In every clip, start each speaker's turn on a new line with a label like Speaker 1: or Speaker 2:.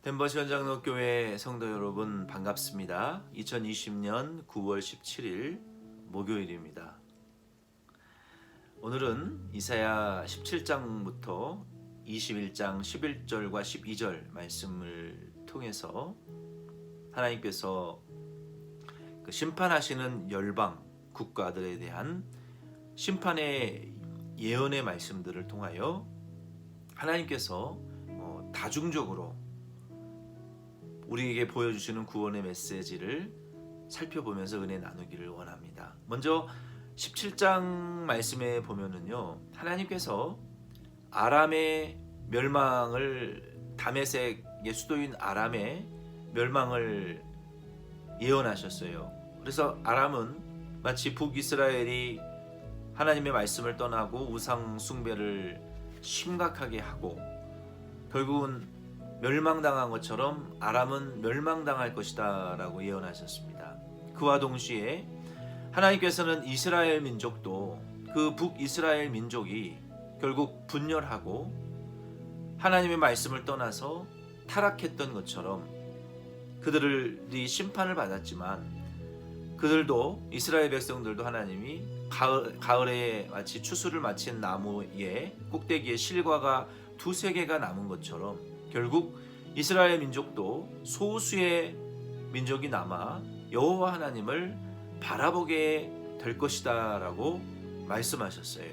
Speaker 1: 덴버 시원장로교회 성도 여러분 반갑습니다. 2020년 9월 17일 목요일입니다. 오늘은 이사야 17장부터 21장 11절과 12절 말씀을 통해서 하나님께서 그 심판하시는 열방 국가들에 대한 심판의 예언의 말씀들을 통하여 하나님께서 다중적으로 우리에게 보여주시는 구원의 메시지를 살펴보면서 은혜 나누기를 원합니다. 먼저 17장 말씀에 보면은요, 하나님께서 아람의 멸망을, 다메섹의 수도인 아람의 멸망을 예언하셨어요. 그래서 아람은 마치 북이스라엘이 하나님의 말씀을 떠나고 우상 숭배를 심각하게 하고 결국은 멸망당한 것처럼 아람은 멸망당할 것이다 라고 예언하셨습니다. 그와 동시에 하나님께서는 이스라엘 민족도, 그 북이스라엘 민족이 결국 분열하고 하나님의 말씀을 떠나서 타락했던 것처럼 그들이 심판을 받았지만 그들도, 이스라엘 백성들도 하나님이 가을에 마치 추수를 마친 나무의 꼭대기에 실과가 두세 개가 남은 것처럼 결국 이스라엘 민족도 소수의 민족이 남아 여호와 하나님을 바라보게 될 것이다 라고 말씀하셨어요.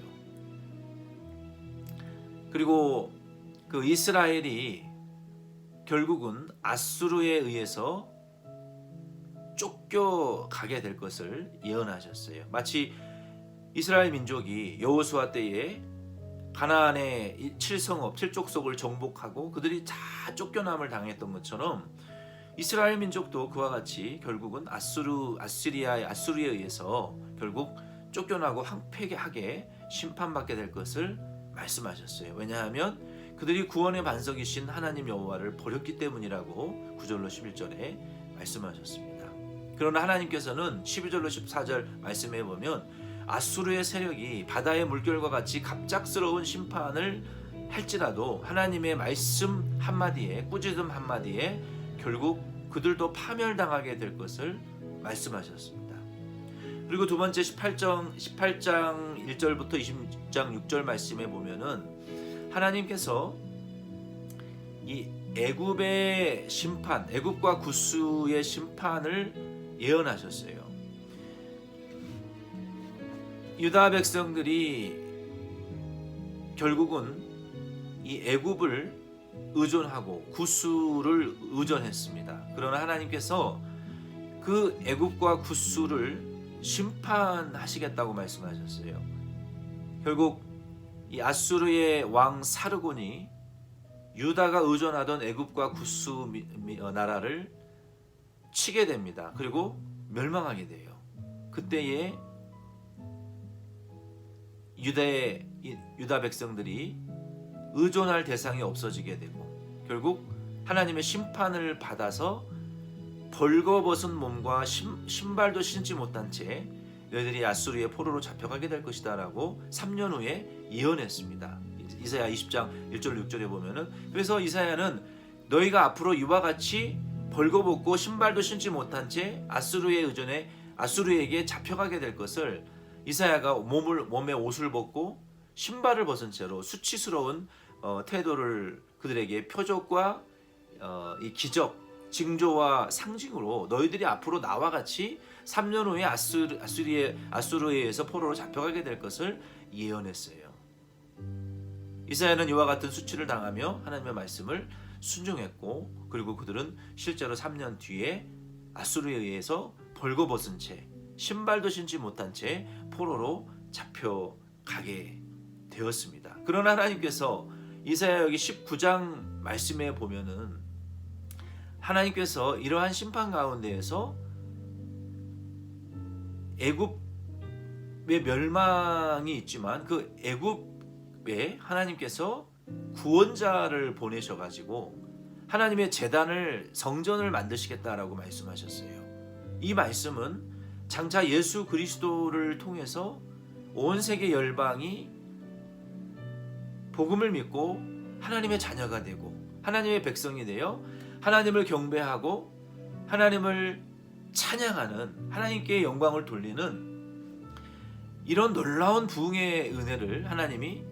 Speaker 1: 그리고 그 이스라엘이 결국은 아수르에 의해서 쫓겨가게 될 것을 예언하셨어요. 마치 이스라엘 민족이 여호수아 때에 가나안의 7성읍, 7족속을 정복하고 그들이 다 쫓겨남을 당했던 것처럼 이스라엘 민족도 그와 같이 결국은 아수리에 의해서 결국 쫓겨나고 황폐하게 심판받게 될 것을 말씀하셨어요. 왜냐하면 그들이 구원의 반석이신 하나님 여호와를 버렸기 때문이라고 9절로 11절에 말씀하셨습니다. 그러나 하나님께서는 12절로 14절 말씀해 보면 아수르의 세력이 바다의 물결과 같이 갑작스러운 심판을 할지라도 하나님의 말씀 한마디에, 꾸짖음 한마디에 결국 그들도 파멸당하게 될 것을 말씀하셨습니다. 그리고 두 번째 18장 1절부터 20장 6절 말씀에 보면은 하나님께서 이 애굽의 심판, 애굽과 구스의 심판을 예언하셨어요. 유다 백성들이 결국은 이 애굽을 의존하고 구스를 의존했습니다. 그러나 하나님께서 그 애굽과 구스를 심판하시겠다고 말씀하셨어요. 결국 이 아수르의 왕 사르곤이 유다가 의존하던 애굽과 구스 나라를 치게 됩니다. 그리고 멸망하게 돼요. 그때에 유다 백성들이 의존할 대상이 없어지게 되고 결국 하나님의 심판을 받아서 벌거벗은 몸과 신발도 신지 못한 채 너희들이 아수르의 포로로 잡혀가게 될 것이다 라고 3년 후에 예언했습니다. 이사야 20장 1절 6절에 보면은, 그래서 이사야는 너희가 앞으로 이와 같이 벌거벗고 신발도 신지 못한 채 아수르에 의존해 아수르에게 잡혀가게 될 것을 이사야가 몸에 옷을 벗고 신발을 벗은 채로 수치스러운 태도를 그들에게 표적과 이 기적, 징조와 상징으로 너희들이 앞으로 나와 같이 3년 후에 아수르에 의해서 포로로 잡혀가게 될 것을 예언했어요. 이사야는 이와 같은 수치를 당하며 하나님의 말씀을 순종했고 그리고 그들은 실제로 3년 뒤에 아수르에 의해서 벌거벗은 채 신발도 신지 못한 채 포로로 잡혀가게 되었습니다. 그러나 하나님께서 이사야 여기 19장 말씀에 보면은 하나님께서 이러한 심판 가운데에서 애굽의 멸망이 있지만 그 애굽에 하나님께서 구원자를 보내셔가지고 하나님의 제단을, 성전을 만드시겠다라고 말씀하셨어요. 이 말씀은 장차 예수 그리스도를 통해서 온 세계 열방이 복음을 믿고 하나님의 자녀가 되고 하나님의 백성이 되어 하나님을 경배하고 하나님을 찬양하는, 하나님께 영광을 돌리는 이런 놀라운 부흥의 은혜를 하나님이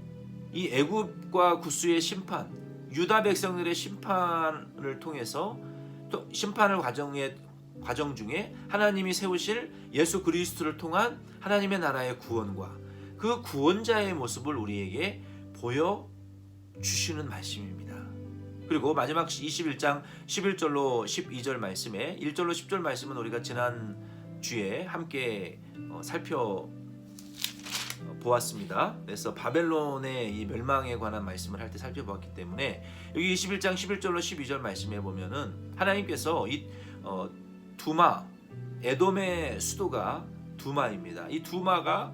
Speaker 1: 이 애굽과 구스의 심판, 유다 백성들의 심판을 통해서, 또 심판을 과정 중에 하나님이 세우실 예수 그리스도를 통한 하나님의 나라의 구원과 그 구원자의 모습을 우리에게 보여주시는 말씀입니다. 그리고 마지막 21장 11절로 12절 말씀에 1절로 10절 말씀은 우리가 지난 주에 함께 살펴보았습니다. 그래서 바벨론의 이 멸망에 관한 말씀을 할 때 살펴보았기 때문에 여기 21장 11절로 12절 말씀에 보면은 하나님께서 이 두마, 에돔의 수도가 두마입니다. 이 두마가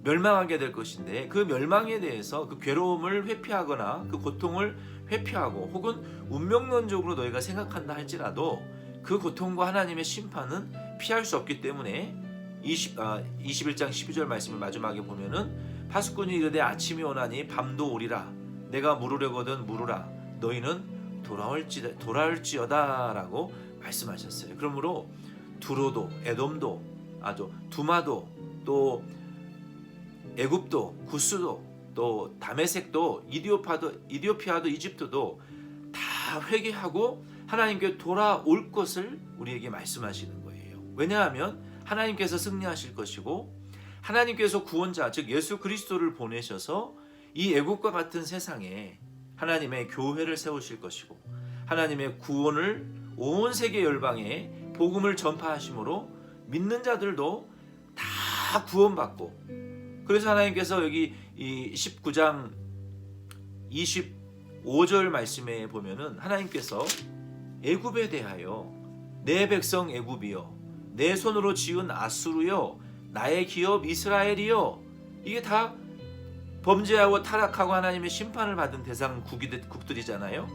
Speaker 1: 멸망하게 될 것인데, 그 멸망에 대해서 그 괴로움을 회피하거나 그 고통을 회피하고 혹은 운명론적으로 너희가 생각한다 할지라도 그 고통과 하나님의 심판은 피할 수 없기 때문에 21장 12절 말씀을 마지막에 보면은 파수꾼이 이르되 아침이 오나니 밤도 오리라 내가 물으려거든 물으라 너희는 돌아올지어다 라고 말씀하셨어요. 그러므로 두로도, 에돔도, 두마도, 또 애굽도, 구스도, 또 다메섹도, 이디오피아도, 이집트도 다 회개하고 하나님께 돌아올 것을 우리에게 말씀하시는 거예요. 왜냐하면 하나님께서 승리하실 것이고 하나님께서 구원자, 즉 예수 그리스도를 보내셔서 이 애굽과 같은 세상에 하나님의 교회를 세우실 것이고 하나님의 구원을 온 세계 열방에 복음을 전파하심으로 믿는 자들도 다 구원받고, 그래서 하나님께서 여기 이 19장 25절 말씀에 보면은 하나님께서 애굽에 대하여 내 백성 애굽이여 내 손으로 지은 아수르여 나의 기업 이스라엘이여, 이게 다 범죄하고 타락하고 하나님의 심판을 받은 대상 국들이잖아요.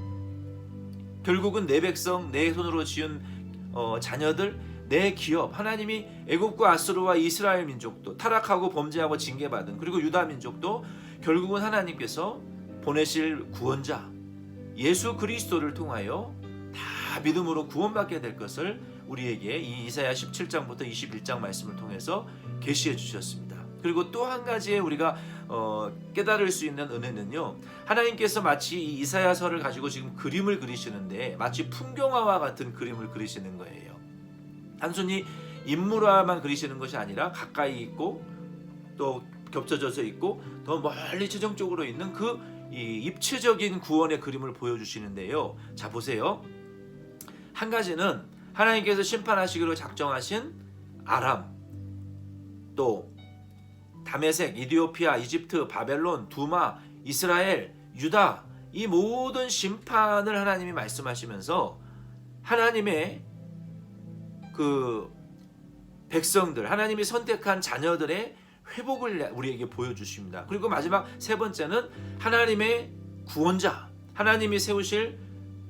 Speaker 1: 결국은 내 백성, 내 손으로 지은 자녀들, 내 기업, 하나님이 애굽과 아수르와 이스라엘 민족도 타락하고 범죄하고 징계받은, 그리고 유다 민족도 결국은 하나님께서 보내실 구원자 예수 그리스도를 통하여 다 믿음으로 구원받게 될 것을 우리에게 이 이사야 17장부터 21장 말씀을 통해서 계시해 주셨습니다. 그리고 또 한 가지의 우리가 깨달을 수 있는 은혜는요, 하나님께서 마치 이 이사야서를 가지고 지금 그림을 그리시는데 마치 풍경화와 같은 그림을 그리시는 거예요. 단순히 인물화만 그리시는 것이 아니라 가까이 있고 또 겹쳐져서 있고 더 멀리 최종적으로 있는 이 입체적인 구원의 그림을 보여주시는데요. 자, 보세요. 한 가지는 하나님께서 심판하시기로 작정하신 아람, 또 다메섹, 이디오피아, 이집트, 바벨론, 두마, 이스라엘, 유다, 이 모든 심판을 하나님이 말씀하시면서 하나님의 그 백성들, 하나님이 선택한 자녀들의 회복을 우리에게 보여주십니다. 그리고 마지막 세 번째는 하나님의 구원자, 하나님이 세우실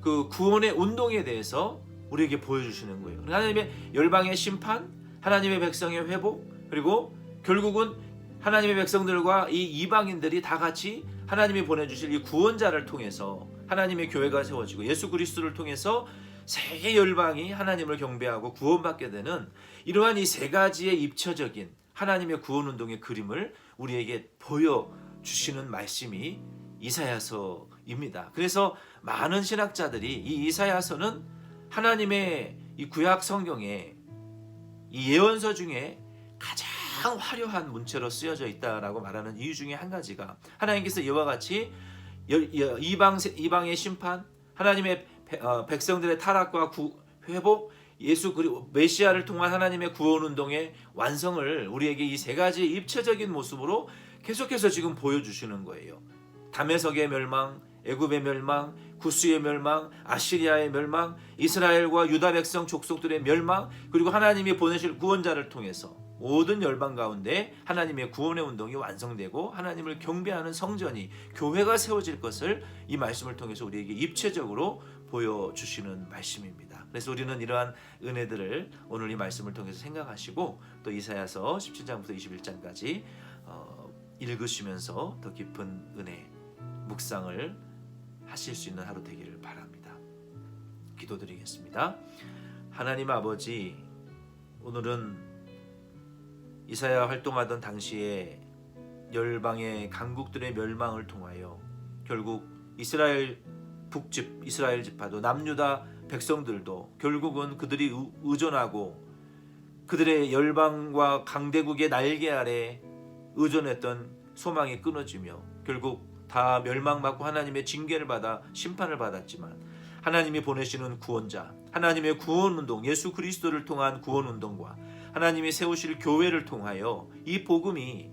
Speaker 1: 그 구원의 운동에 대해서 우리에게 보여주시는 거예요. 하나님의 열방의 심판, 하나님의 백성의 회복, 그리고 결국은 하나님의 백성들과 이 이방인들이 다 같이 하나님이 보내주실 이 구원자를 통해서 하나님의 교회가 세워지고 예수 그리스도를 통해서 세계 열방이 하나님을 경배하고 구원받게 되는 이러한 이 세 가지의 입체적인 하나님의 구원운동의 그림을 우리에게 보여주시는 말씀이 이사야서입니다. 그래서 많은 신학자들이 이 이사야서는 하나님의 이 구약 성경에 이 예언서 중에 가장 화려한 문체로 쓰여져 있다라고 말하는 이유 중에 한 가지가, 하나님께서 이와 같이 이방의 심판, 하나님의 백성들의 타락과 회복, 예수 그리고 메시아를 통한 하나님의 구원 운동의 완성을 우리에게 이 세 가지 입체적인 모습으로 계속해서 지금 보여주시는 거예요. 다메섹의 멸망, 애굽의 멸망, 구스의 멸망, 아시리아의 멸망, 이스라엘과 유다 백성 족속들의 멸망, 그리고 하나님이 보내실 구원자를 통해서 모든 열방 가운데 하나님의 구원의 운동이 완성되고 하나님을 경배하는 성전이, 교회가 세워질 것을 이 말씀을 통해서 우리에게 입체적으로 보여주시는 말씀입니다. 그래서 우리는 이러한 은혜들을 오늘 이 말씀을 통해서 생각하시고 또 이사야서 17장부터 21장까지 읽으시면서 더 깊은 은혜 묵상을 하실 수 있는 하루 되기를 바랍니다. 기도드리겠습니다. 하나님 아버지, 오늘은 이사야 활동하던 당시에 열방의 강국들의 멸망을 통하여 결국 이스라엘 북집, 이스라엘 지파도 남유다 백성들도 결국은 그들이 의존하고 그들의 열방과 강대국의 날개 아래 의존했던 소망이 끊어지며 결국 다 멸망받고 하나님의 징계를 받아 심판을 받았지만 하나님이 보내시는 구원자, 하나님의 구원운동, 예수 그리스도를 통한 구원운동과 하나님이 세우실 교회를 통하여 이 복음이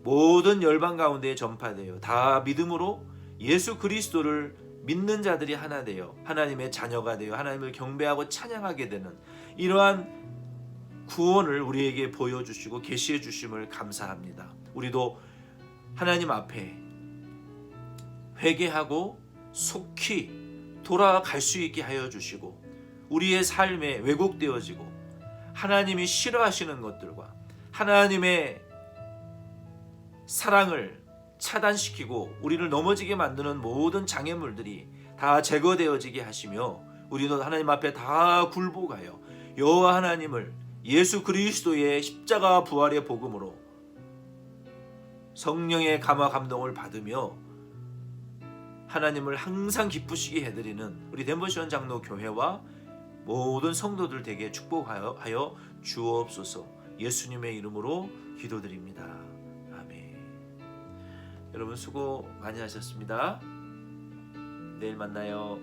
Speaker 1: 모든 열방 가운데에 전파되어 다 믿음으로 예수 그리스도를 믿는 자들이 하나 되어 하나님의 자녀가 되어 하나님을 경배하고 찬양하게 되는 이러한 구원을 우리에게 보여주시고 계시해 주심을 감사합니다. 우리도 하나님 앞에 회개하고 속히 돌아갈 수 있게 하여 주시고 우리의 삶에 왜곡되어지고 하나님이 싫어하시는 것들과 하나님의 사랑을 차단시키고 우리를 넘어지게 만드는 모든 장애물들이 다 제거되어지게 하시며 우리도 하나님 앞에 다 굴복하여 여호와 하나님을 예수 그리스도의 십자가 부활의 복음으로 성령의 감화 감동을 받으며 하나님을 항상 기쁘시게 해드리는 우리 덴버시원 장로 교회와 모든 성도들 되게 축복하여 주옵소서. 예수님의 이름으로 기도드립니다. 아멘. 여러분 수고 많이 하셨습니다. 내일 만나요.